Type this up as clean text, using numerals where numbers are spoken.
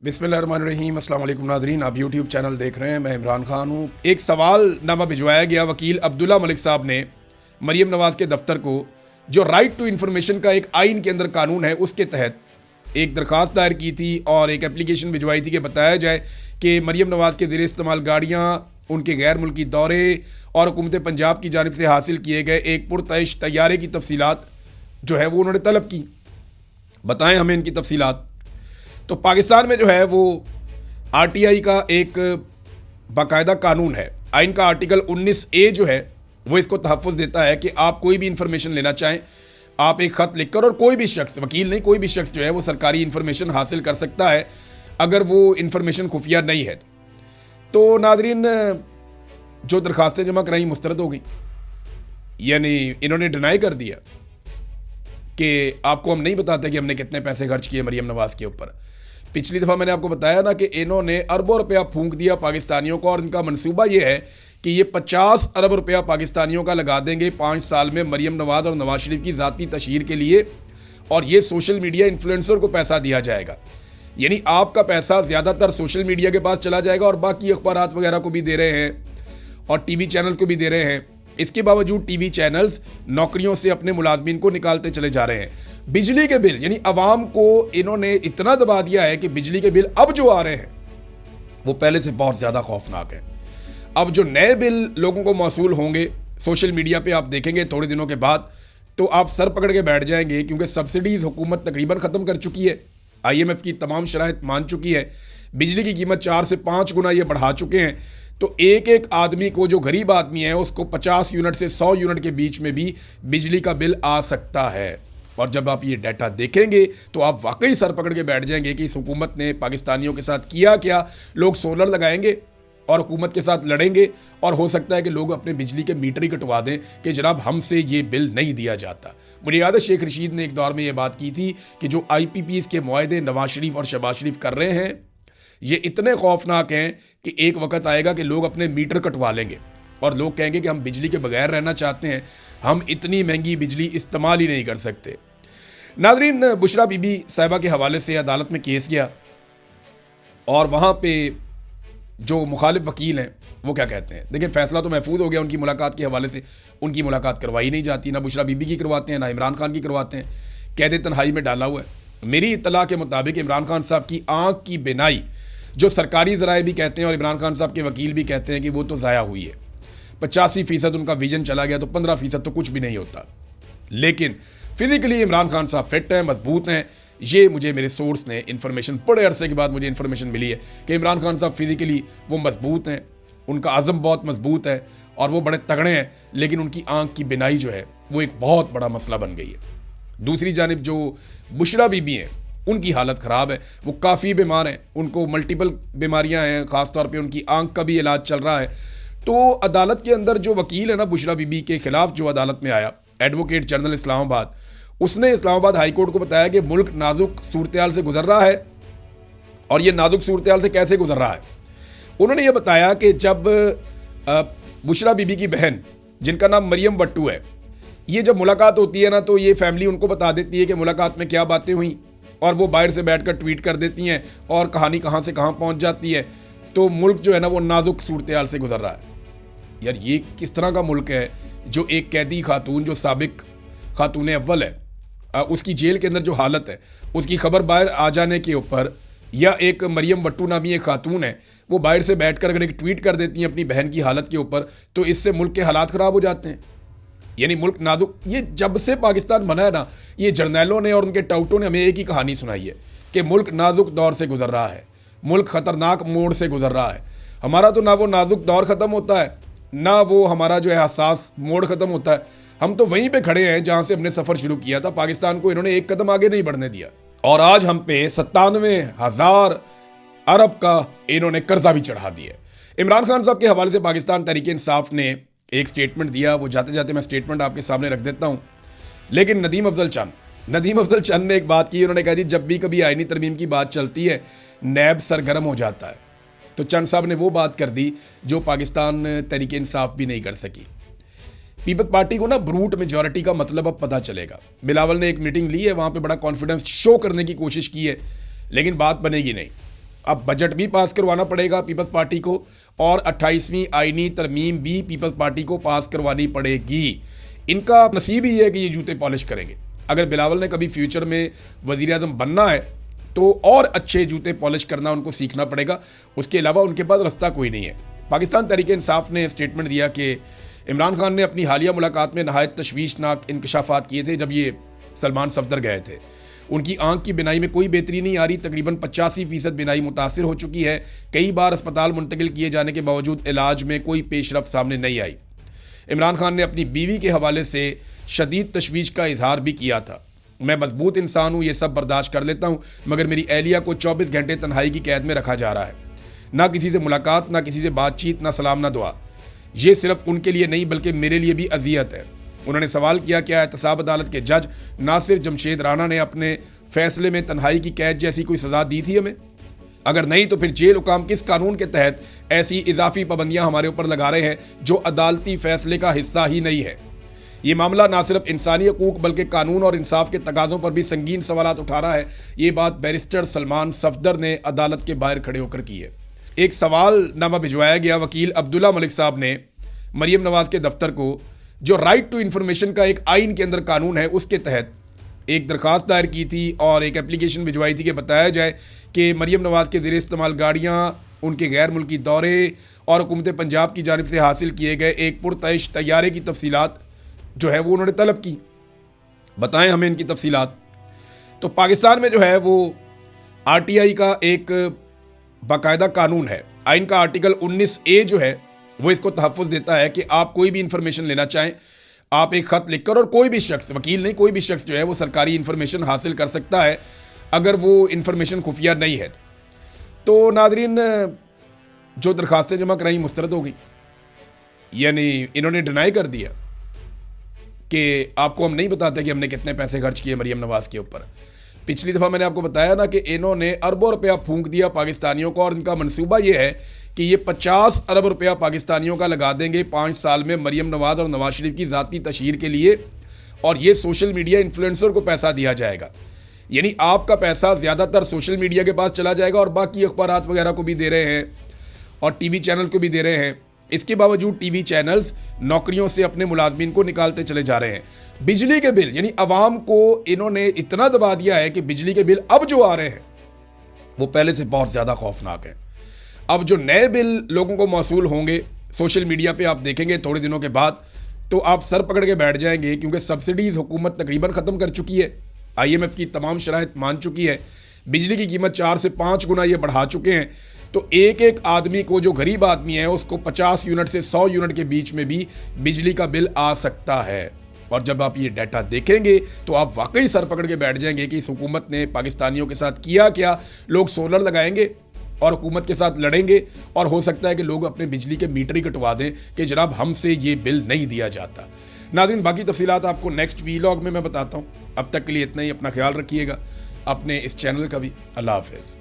बिस्मिल्लाहिर्रहमानिर्रहीम। अस्सलाम वालेकुम नाज़रीन, आप यूट्यूब चैनल देख रहे हैं। मैं इमरान खान हूँ। एक सवालनामा भिजवाया गया वकील अब्दुल्ला मलिक साहब ने मरीम नवाज़ के दफ्तर को, जो राइट टू इन्फॉर्मेशन का एक आइन के अंदर कानून है, उसके तहत एक दरख्वास्त दायर की थी और एक एप्लीकेशन भिजवाई थी कि बताया जाए कि मरीम नवाज़ के ज़ेर इस्तेमाल गाड़ियाँ, उनके गैर मुल्की दौरे और हुकूमत पंजाब की जानिब से हासिल किए गए एक पुरतइश तैयारे की तफसीलात जो है वो उन्होंने तलब की। बताएं हमें इनकी तफसीलात। तो पाकिस्तान में जो है वो आरटीआई का एक बाकायदा कानून है। आइन का आर्टिकल 19A जो है वो इसको तहफ़्फ़ुज़ देता है कि आप कोई भी इंफॉर्मेशन लेना चाहें, आप एक ख़त लिखकर, और कोई भी शख्स, वकील नहीं, कोई भी शख्स जो है वो सरकारी इंफॉर्मेशन हासिल कर सकता है अगर वो इंफॉर्मेशन खुफिया नहीं है। तो नाज़रीन, जो दरखास्तें जमा कराई मुस्तरद हो गई, यानी इन्होंने डिनाई कर दिया कि आपको हम नहीं बताते कि हमने कितने पैसे खर्च किए मरीम नवाज़ के ऊपर। पिछली दफ़ा मैंने आपको बताया ना कि इन्होंने अरबों रुपया फूंक दिया पाकिस्तानियों को, और इनका मंसूबा ये है कि ये 50 अरब रुपया पाकिस्तानियों का लगा देंगे 5 साल में मरीम नवाज़ और नवाज शरीफ की ज़ाती तशहीर के लिए, और ये सोशल मीडिया इन्फ्लुएंसर को पैसा दिया जाएगा। यानी आपका पैसा ज़्यादातर सोशल मीडिया के पास चला जाएगा, और बाकी अखबारात वगैरह को भी दे रहे हैं और टीवी चैनल्स को भी दे रहे हैं। इसके बावजूद टीवी चैनल्स नौकरियों से अपने मुलाजमीन को निकालते चले जा रहे हैं। बिजली के बिल, यानी अवाम को इन्होंने इतना दबा दिया है कि बिजली के बिल अब जो आ रहे हैं वो पहले से बहुत ज़्यादा खौफनाक है। अब जो नए बिल लोगों को मौसूल होंगे, सोशल मीडिया पे आप देखेंगे थोड़े दिनों के बाद, तो आप सर पकड़ के बैठ जाएंगे, क्योंकि सब्सिडीज़ हुकूमत तकरीबन ख़त्म कर चुकी है। IMF की तमाम शराइत मान चुकी है। बिजली की कीमत 4 से 5 गुना ये बढ़ा चुके हैं। तो एक एक आदमी को, जो गरीब आदमी है, उसको 50 यूनिट से 100 यूनिट के बीच में भी बिजली का बिल आ सकता है। और जब आप ये डाटा देखेंगे तो आप वाकई सर पकड़ के बैठ जाएंगे कि इस हुकूमत ने पाकिस्तानियों के साथ किया क्या। लोग सोलर लगाएंगे और हुकूमत के साथ लड़ेंगे, और हो सकता है कि लोग अपने बिजली के मीटर ही कटवा दें कि जनाब हमसे ये बिल नहीं दिया जाता। मुझे याद है शेख रशीद ने एक दौर में ये बात की थी कि जो IPPs के मुआहदे नवाज शरीफ और शहबाज शरीफ कर रहे हैं, ये इतने खौफनाक हैं कि एक वक्त आएगा कि लोग अपने मीटर कटवा लेंगे और लोग कहेंगे कि हम बिजली के बगैर रहना चाहते हैं, हम इतनी महंगी बिजली इस्तेमाल ही नहीं कर सकते। नाज़रीन, बुशरा बीबी साहिबा के हवाले से अदालत में केस गया, और वहाँ पे जो मुखालिफ वकील हैं वो क्या कहते हैं। देखिए, फैसला तो महफूज हो गया उनकी मुलाकात के हवाले से। उनकी मुलाकात करवाई नहीं जाती, ना बुशरा बीबी की करवाते हैं, ना इमरान खान की करवाते हैं। कैद तन्हाई में डाला हुआ है। मेरी इत्तला के मुताबिक इमरान खान साहब की आँख की बिनाई, जो सरकारी ज़राए भी कहते हैं और इमरान खान साहब के वकील भी कहते हैं कि वो तो ज़ाया हुई है। 85% उनका विजन चला गया, तो 15% तो कुछ भी नहीं होता। लेकिन फिज़िकली इमरान खान साहब फिट हैं, मजबूत हैं। ये मुझे मेरे सोर्स ने इन्फॉर्मेशन, बड़े अरसे के बाद मुझे इन्फॉर्मेशन मिली है कि इमरान खान साहब फिज़िकली वो मजबूत हैं, उनका आज़म बहुत मजबूत है और वो बड़े तगड़े हैं। लेकिन उनकी आँख की बिनाई जो है वो एक बहुत बड़ा मसला बन गई है। दूसरी जानिब जो बुशरा बीबी हैं, उनकी हालत ख़राब है, वो काफ़ी बीमार हैं, उनको मल्टीपल बीमारियां हैं, ख़ास तौर पे उनकी आंख का भी इलाज चल रहा है। तो अदालत के अंदर जो वकील है ना बुशरा बीबी के ख़िलाफ़, जो अदालत में आया, एडवोकेट जनरल इस्लामाबाद, उसने इस्लामाबाद हाई कोर्ट को बताया कि मुल्क नाजुक सूरत से गुजर रहा है। और ये नाजुक सूरत से कैसे गुजर रहा है, उन्होंने ये बताया कि जब बुशरा बीबी की बहन, जिनका नाम मरियम वट्टू है, ये जब मुलाकात होती है ना, तो ये फैमिली उनको बता देती है कि मुलाकात में क्या बातें हुई, और वो बाहर से बैठकर ट्वीट कर देती हैं, और कहानी कहाँ से कहाँ पहुँच जाती है। तो मुल्क जो है ना वो नाजुक सूरत से गुजर रहा है। यार, ये किस तरह का मुल्क है जो एक कैदी खातून, जो साबिक खातून अव्वल है, उसकी जेल के अंदर जो हालत है, उसकी खबर बाहर आ जाने के ऊपर, या एक मरियम वट्टू नामी एक खातून है, वो बाहर से बैठकर अगर एक ट्वीट कर देती हैं अपनी बहन की हालत के ऊपर, तो इससे मुल्क के हालात ख़राब हो जाते हैं। यानी मुल्क नाजुक, ये जब से पाकिस्तान बना है ना, ये जर्नैलों ने और उनके टाउटों ने हमें एक ही कहानी सुनाई है कि मुल्क नाजुक दौर से गुजर रहा है, मुल्क ख़तरनाक मोड़ से गुजर रहा है। हमारा तो ना वो नाजुक दौर ख़त्म होता है, ना वो हमारा जो है हसास मोड़ ख़त्म होता है। हम तो वहीं पे खड़े हैं जहाँ से हमने सफ़र शुरू किया था। पाकिस्तान को इन्होंने एक कदम आगे नहीं बढ़ने दिया, और आज हम पे 97,000 अरब का इन्होंने कर्जा भी चढ़ा दिया। इमरान खान साहब के हवाले से पाकिस्तान तहरीक इंसाफ ने एक स्टेटमेंट दिया, वो जाते जाते मैं स्टेटमेंट आपके सामने रख देता हूँ। लेकिन नदीम अफजल चंद ने एक बात की, उन्होंने कहा जी जब भी कभी आईनी तरमीम की बात चलती है, नैब सरगर्म हो जाता है। तो चंद साहब ने वो बात कर दी जो पाकिस्तान तहरीक इंसाफ भी नहीं कर सकी। पीपल्स पार्टी को ना ब्रूट मेजॉरिटी का मतलब अब पता चलेगा। बिलावल ने एक मीटिंग ली है, वहाँ पे बड़ा कॉन्फिडेंस शो करने की कोशिश की है, लेकिन बात बनेगी नहीं। अब बजट भी पास करवाना पड़ेगा पीपल्स पार्टी को और 28वीं आईनी तरमीम भी पीपल्स पार्टी को पास करवानी पड़ेगी। इनका नसीब ही है कि ये जूते पॉलिश करेंगे। अगर बिलावल ने कभी फ्यूचर में वज़ीर आज़म बनना है तो और अच्छे जूते पॉलिश करना उनको सीखना पड़ेगा, उसके अलावा उनके पास रास्ता कोई नहीं है। पाकिस्तान तहरीक इंसाफ ने स्टेटमेंट दिया कि इमरान खान ने अपनी हालिया मुलाकात में नहायत तशवीशनाक इंकशाफात किए थे जब ये सलमान सफदर गए थे। उनकी आंख की बिनाई में कोई बेहतरी नहीं आ रही, तकरीबन 85% बिनाई मुतासिर हो चुकी है। कई बार अस्पताल मुंतकिल किए जाने के बावजूद इलाज में कोई पेशरफ सामने नहीं आई। इमरान खान ने अपनी बीवी के हवाले से शदीद तशवीश का इजहार भी किया था। मैं मजबूत इंसान हूँ, ये सब बर्दाश्त कर लेता हूँ, मगर मेरी एहलिया को 24 घंटे तन्हाई की कैद में रखा जा रहा है। ना किसी से मुलाकात, ना किसी से बातचीत, ना सलाम, ना दुआ। ये सिर्फ उनके लिए नहीं बल्कि मेरे लिए भी अजियत है। उन्होंने सवाल किया, क्या एहतसाब अदालत के जज नासिर जमशेद राना ने अपने फैसले में तन्हाई की कैद जैसी कोई सज़ा दी थी हमें? अगर नहीं तो फिर जेल हुकाम किस कानून के तहत ऐसी इजाफी पाबंदियां हमारे ऊपर लगा रहे हैं जो अदालती फैसले का हिस्सा ही नहीं है? ये मामला ना सिर्फ इंसानी हकूक बल्कि कानून और इंसाफ के तकाज़ों पर भी संगीन सवालात उठा रहा है। ये बात बैरिस्टर सलमान सफदर ने अदालत के बाहर खड़े होकर की है। एक सवालनामा भिजवाया गया वकील अब्दुल्ला मलिक साहब ने मरियम नवाज के दफ्तर को, जो राइट टू इन्फॉर्मेशन का एक आइन के अंदर कानून है उसके तहत एक दरख्वास्त दायर की थी और एक एप्लीकेशन भिजवाई थी कि बताया जाए कि मरियम नवाज के ज़ेर इस्तेमाल गाड़ियाँ, उनके गैर मुल्की दौरे और हुकूमत पंजाब की जानिब से हासिल किए गए एक पुरतइश तैयारे की तफसीलात जो है वो उन्होंने तलब की। बताएं हमें इनकी तफसीलात। तो पाकिस्तान में जो है वो RTI का एक बाकायदा कानून है। आइन का आर्टिकल 19A जो है वो इसको तहफ़्फ़ुज़ देता है कि आप कोई भी इंफॉर्मेशन लेना चाहें, आप एक ख़त लिखकर, और कोई भी शख्स, वकील नहीं, कोई भी शख्स जो है वो सरकारी इंफॉर्मेशन हासिल कर सकता है अगर वो इंफॉर्मेशन खुफिया नहीं है। तो नाज़रीन, जो दरख्वास्तें जमा कराई मुस्तरद हो गई, यानी इन्होंने डिनाई कर दिया कि आपको हम नहीं बताते कि हमने कितने पैसे खर्च किए मरियम नवाज के ऊपर। पिछली दफ़ा मैंने आपको बताया ना कि इन्होंने अरबों रुपया फूंक दिया पाकिस्तानियों को और इनका मंसूबा ये है कि ये 50 अरब रुपया पाकिस्तानियों का लगा देंगे 5 साल में मरियम नवाज और नवाज शरीफ की ज़ाती तशहीर के लिए, और ये सोशल मीडिया इन्फ्लुएंसर को पैसा दिया जाएगा। यानी आपका पैसा ज़्यादातर सोशल मीडिया के पास चला जाएगा और बाकी अखबारात वगैरह को भी दे रहे हैं और TV चैनल्स को भी दे रहे हैं। इसके बावजूद TV चैनल्स नौकरियों से अपने मुलाजमीन को निकालते चले जा रहे हैं। बिजली के बिल, यानी अवाम को इन्होंने इतना दबा दिया है कि बिजली के बिल अब जो आ रहे हैं वो पहले से बहुत ज़्यादा खौफनाक है। अब जो नए बिल लोगों को मौसूल होंगे सोशल मीडिया पे आप देखेंगे थोड़े दिनों के बाद, तो आप सर पकड़ के बैठ जाएंगे, क्योंकि सब्सिडीज़ हुकूमत तकरीबन ख़त्म कर चुकी है। IMF की तमाम शराइत मान चुकी है। बिजली की कीमत 4 से 5 गुना ये बढ़ा चुके हैं। तो एक एक आदमी को, जो गरीब आदमी है, उसको 50 यूनिट से 100 यूनिट के बीच में भी बिजली का बिल आ सकता है। और जब आप ये डाटा देखेंगे तो आप वाकई सर पकड़ के बैठ जाएंगे कि इस हुकूमत ने पाकिस्तानियों के साथ किया क्या। लोग सोलर लगाएंगे और हुकूमत के साथ लड़ेंगे, और हो सकता है कि लोग अपने बिजली के मीटर ही कटवा दें कि जनाब हमसे ये बिल नहीं दिया जाता। नाज़रीन, बाकी तफसीलात आपको नेक्स्ट वीलॉग में मैं बताता हूँ। अब तक के लिए इतना ही। अपना ख्याल रखिएगा, अपने इस चैनल का भी। अल्लाह हाफ़िज़।